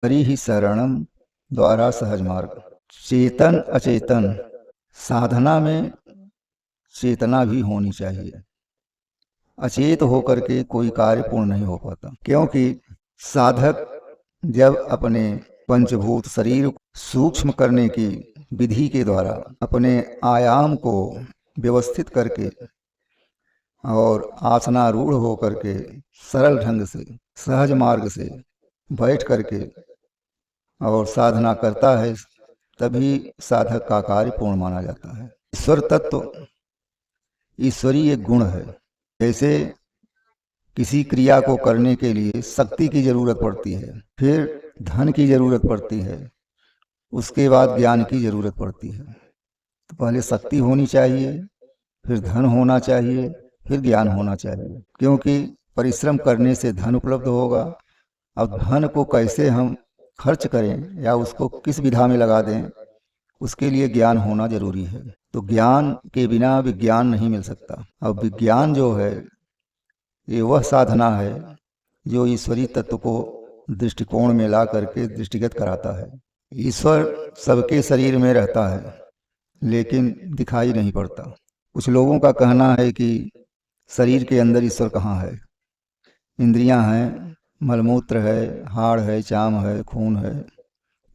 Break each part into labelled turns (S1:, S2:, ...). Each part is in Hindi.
S1: हरि ही शरणम द्वारा सहज मार्ग। चेतन अचेतन साधना में चेतना भी होनी चाहिए। अचेत होकर के कोई कार्य पूर्ण नहीं हो पाता, क्योंकि साधक जब अपने पंचभूत शरीर सूक्ष्म करने की विधि के द्वारा अपने आयाम को व्यवस्थित करके और आसनारूढ़ होकर के सरल ढंग से सहज मार्ग से बैठ करके और साधना करता है, तभी साधक का कार्य पूर्ण माना जाता है। ईश्वर तत्व ईश्वरीय गुण है। जैसे किसी क्रिया को करने के लिए शक्ति की जरूरत पड़ती है, फिर धन की जरूरत पड़ती है, उसके बाद ज्ञान की जरूरत पड़ती है। तो पहले शक्ति होनी चाहिए, फिर धन होना चाहिए, फिर ज्ञान होना चाहिए, क्योंकि परिश्रम करने से धन उपलब्ध होगा। अब धन को कैसे हम खर्च करें या उसको किस विधा में लगा दें, उसके लिए ज्ञान होना जरूरी है। तो ज्ञान के बिना विज्ञान नहीं मिल सकता। अब विज्ञान जो है ये वह साधना है जो ईश्वरीय तत्व को दृष्टिकोण में ला करके दृष्टिगत कराता है। ईश्वर सबके शरीर में रहता है लेकिन दिखाई नहीं पड़ता। कुछ लोगों का कहना है कि शरीर के अंदर ईश्वर कहाँ है, इंद्रियां हैं, मलमूत्र है, हाड़ है, चाम है, खून है,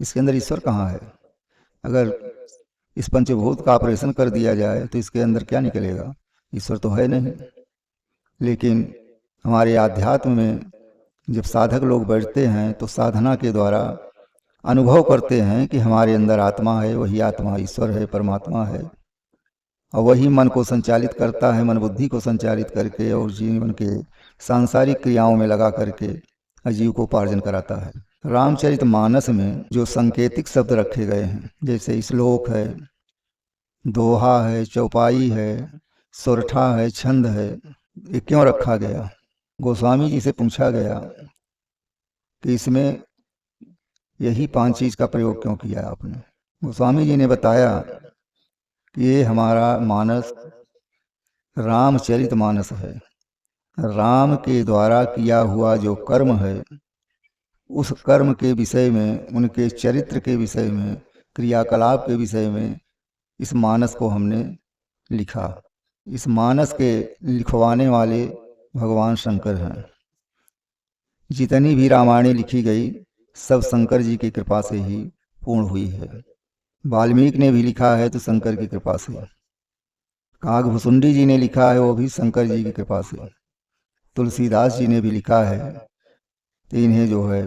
S1: इसके अंदर ईश्वर कहाँ है? अगर इस पंचभूत का ऑपरेशन कर दिया जाए तो इसके अंदर क्या निकलेगा? ईश्वर तो है नहीं। लेकिन हमारे आध्यात्म में जब साधक लोग बैठते हैं तो साधना के द्वारा अनुभव करते हैं कि हमारे अंदर आत्मा है, वही आत्मा ईश्वर है, परमात्मा है, और वही मन को संचालित करता है, मन बुद्धि को संचालित करके और जीवन के सांसारिक क्रियाओं में लगा करके अजीव को उपार्जन कराता है। रामचरितमानस में जो सांकेतिक शब्द रखे गए हैं, जैसे श्लोक है, दोहा है, चौपाई है, सोरठा है, छंद है, ये क्यों रखा गया? गोस्वामी जी से पूछा गया कि इसमें यही 5 चीज का प्रयोग क्यों किया आपने? गोस्वामी जी ने बताया कि ये हमारा मानस रामचरितमानस है। राम के द्वारा किया हुआ जो कर्म है, उस कर्म के विषय में, उनके चरित्र के विषय में, क्रियाकलाप के विषय में इस मानस को हमने लिखा। इस मानस के लिखवाने वाले भगवान शंकर हैं। जितनी भी रामायण लिखी गई सब शंकर जी की कृपा से ही पूर्ण हुई है। वाल्मीकि ने भी लिखा है तो शंकर की कृपा से, काकभुसुंडी जी ने लिखा है वो भी शंकर जी की कृपा से, तुलसीदास जी ने भी लिखा है, तो इन्हें जो है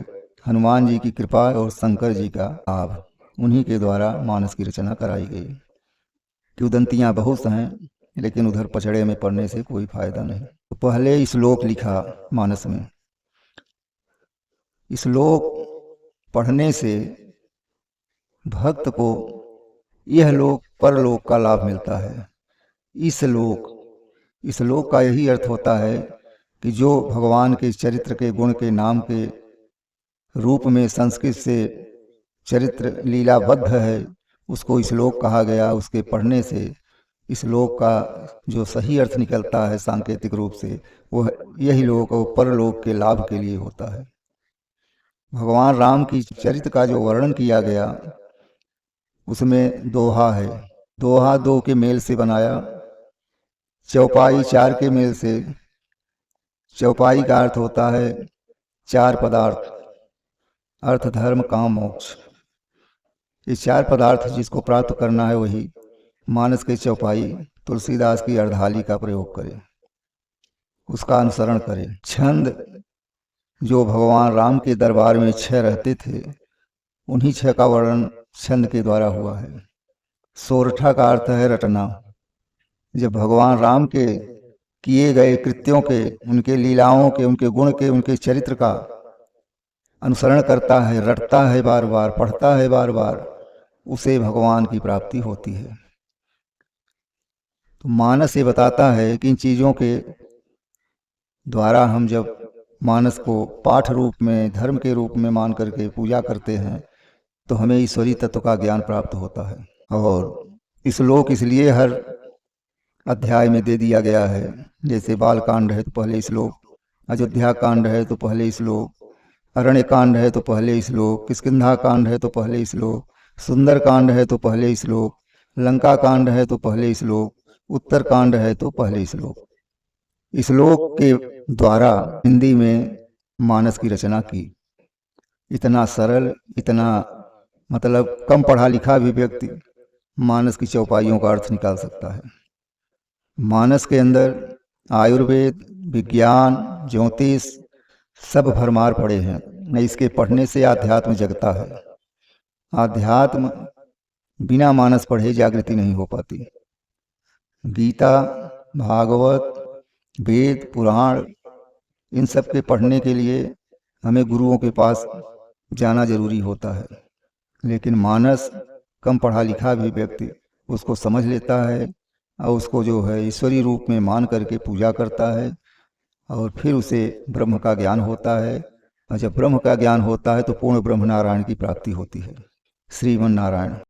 S1: हनुमान जी की कृपा और शंकर जी का लाभ, उन्हीं के द्वारा मानस की रचना कराई गई। किंवदंतियाँ बहुत हैं लेकिन उधर पचड़े में पड़ने से कोई फायदा नहीं। तो पहले श्लोक लिखा मानस में। श्लोक पढ़ने से भक्त को यह लोक परलोक का लाभ मिलता है। इस लोक का यही अर्थ होता है कि जो भगवान के चरित्र के, गुण के, नाम के रूप में संस्कृत से चरित्र लीलाबद्ध है, उसको श्लोक कहा गया। उसके पढ़ने से श्लोक का जो सही अर्थ निकलता है सांकेतिक रूप से, वह यही लोक और परलोक के लाभ के लिए होता है। भगवान राम की चरित्र का जो वर्णन किया गया उसमें दोहा है, दोहा 2 के मेल से बनाया, चौपाई 4 के मेल से। चौपाई का अर्थ होता है 4 पदार्थ, अर्थ, धर्म, काम, मोक्ष। ये 4 पदार्थ जिसको प्राप्त करना है वही मानस के चौपाई तुलसीदास की अर्धाली का प्रयोग करे, उसका अनुसरण करे। छंद जो भगवान राम के दरबार में 6 रहते थे, उन्हीं 6 का वर्णन छंद के द्वारा हुआ है। सोरठा का अर्थ है रटना। जब भगवान राम के किए गए कृत्यों के, उनके लीलाओं के, उनके गुण के, उनके चरित्र का अनुसरण करता है, रटता है, बार बार पढ़ता है, बार बार, उसे भगवान की प्राप्ति होती है। तो मानस ये बताता है कि इन चीज़ों के द्वारा हम जब मानस को पाठ रूप में, धर्म के रूप में मान करके पूजा करते हैं तो हमें ईश्वरीय तत्व का ज्ञान प्राप्त होता है। और श्लोक इसलिए हर अध्याय में दे दिया गया है। जैसे बाल कांड है तो पहले श्लोक, अयोध्या कांड है तो पहले श्लोक, अरण्य कांड है तो पहले श्लोक, किष्किंधा कांड है तो पहले श्लोक, सुंदर कांड है तो पहले श्लोक, लंका कांड है तो पहले श्लोक, उत्तर कांड है तो पहले श्लोक। श्लोक के द्वारा हिंदी में मानस की रचना की। इतना सरल, इतना मतलब कम पढ़ा लिखा भी व्यक्ति मानस की चौपाइयों का अर्थ निकाल सकता है। मानस के अंदर आयुर्वेद, विज्ञान, ज्योतिष सब भरमार पड़े हैं। इसके पढ़ने से आध्यात्म जगता है। आध्यात्म बिना मानस पढ़े जागृति नहीं हो पाती। गीता, भागवत, वेद, पुराण, इन सब के पढ़ने के लिए हमें गुरुओं के पास जाना जरूरी होता है। लेकिन मानस कम पढ़ा लिखा भी व्यक्ति उसको समझ लेता है और उसको जो है ईश्वरीय रूप में मान करके पूजा करता है और फिर उसे ब्रह्म का ज्ञान होता है। और जब ब्रह्म का ज्ञान होता है तो पूर्ण ब्रह्म नारायण की प्राप्ति होती है। श्रीमन नारायण।